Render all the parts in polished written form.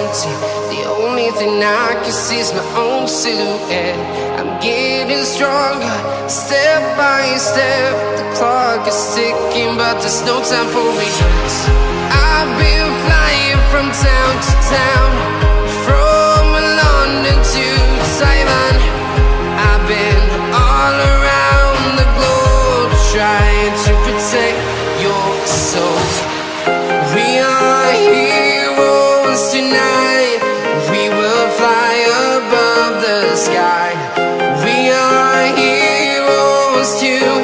empty. The only thing I can see is my own silhouette. I'm getting stronger, step by step. The clock is ticking, but there's no time for regrets. I've been flying from town to town, from London to Taiwan. I've been all around the globe, trying to protect your soul. We are heroes tonight. We will fly above the sky. We are heroes tonight.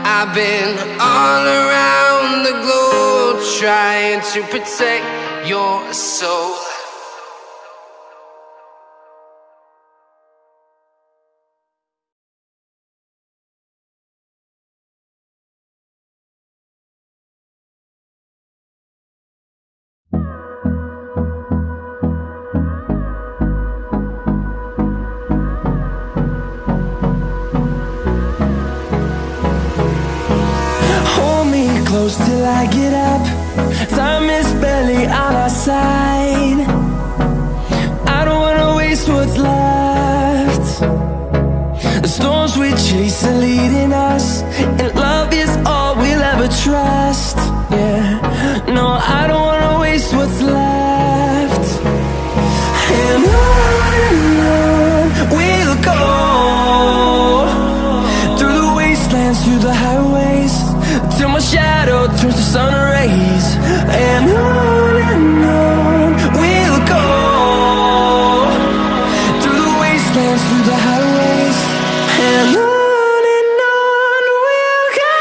I've been all around the globe, trying to protect your soul. Close till I get up. Time is barely on our side. I don't wanna waste what's left. The storms we chase are leading us, and love is all we'll ever trust. Yeah, no, I don't wanna waste what's left. And on we'll go, through the wastelands, through the highways, till my shadow turns to sun rays. And on we'll go, through the wastelands, through the highways, and on we'll go.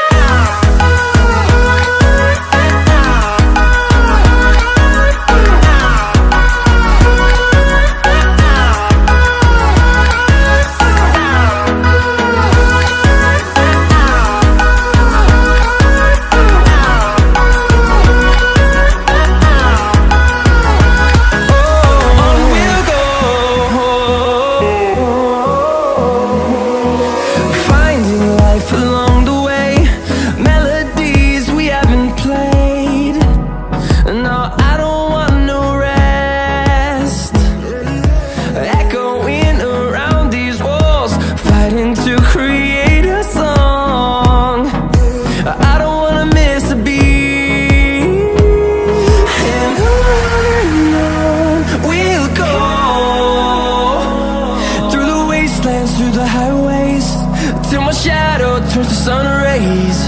till my shadow turns to sun rays.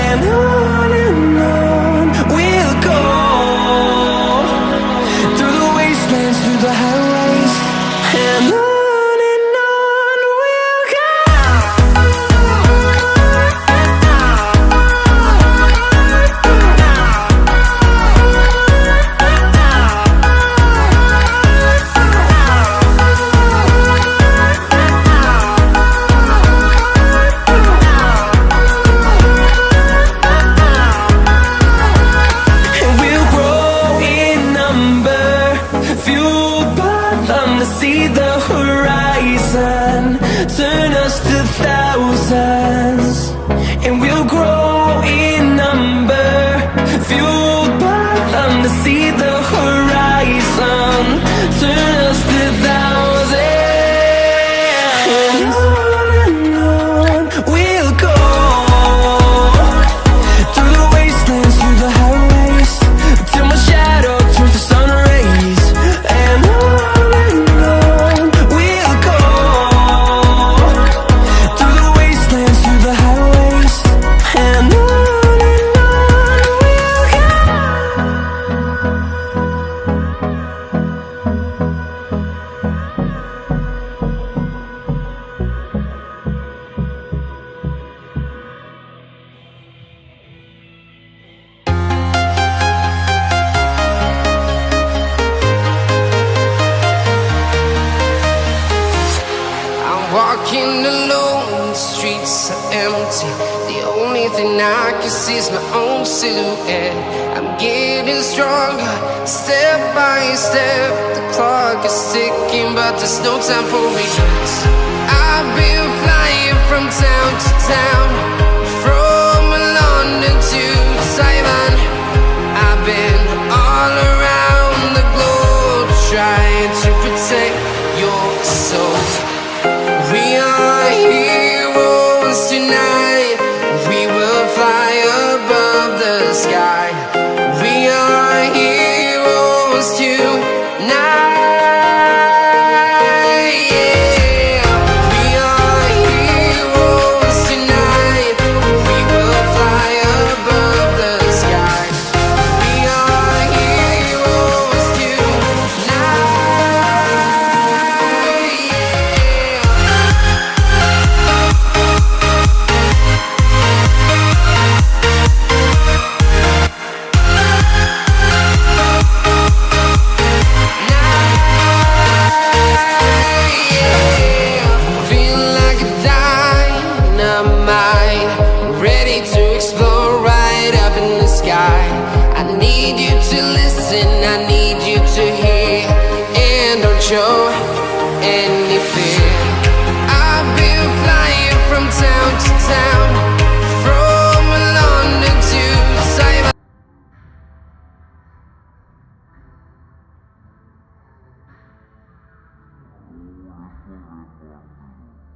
And on we'll go, through the wastelands, through the highways, and on we'll go. See the horizon, turn us to thousands, and we'll grow in number, fueled by them to see the horizon, turn us to thousands, and on we'll go, through the wastelands, through the highways, till my shadow turns to sun rays, and on walking alone, the streets are empty. The only thing I can see is my own silhouette. I'm getting stronger, step by step. The clock is ticking, but there's no time for regrets. I've been flying from town to town, from London to Taiwan. I've been all around the globe, trying to protect your soul. We are heroes tonight. We will fly above the sky. We are heroes tonight. Yeah. We are heroes tonight. We will fly above the sky. We are heroes tonight. Show any fear. I've been flying from town to town, from London to Taiwan.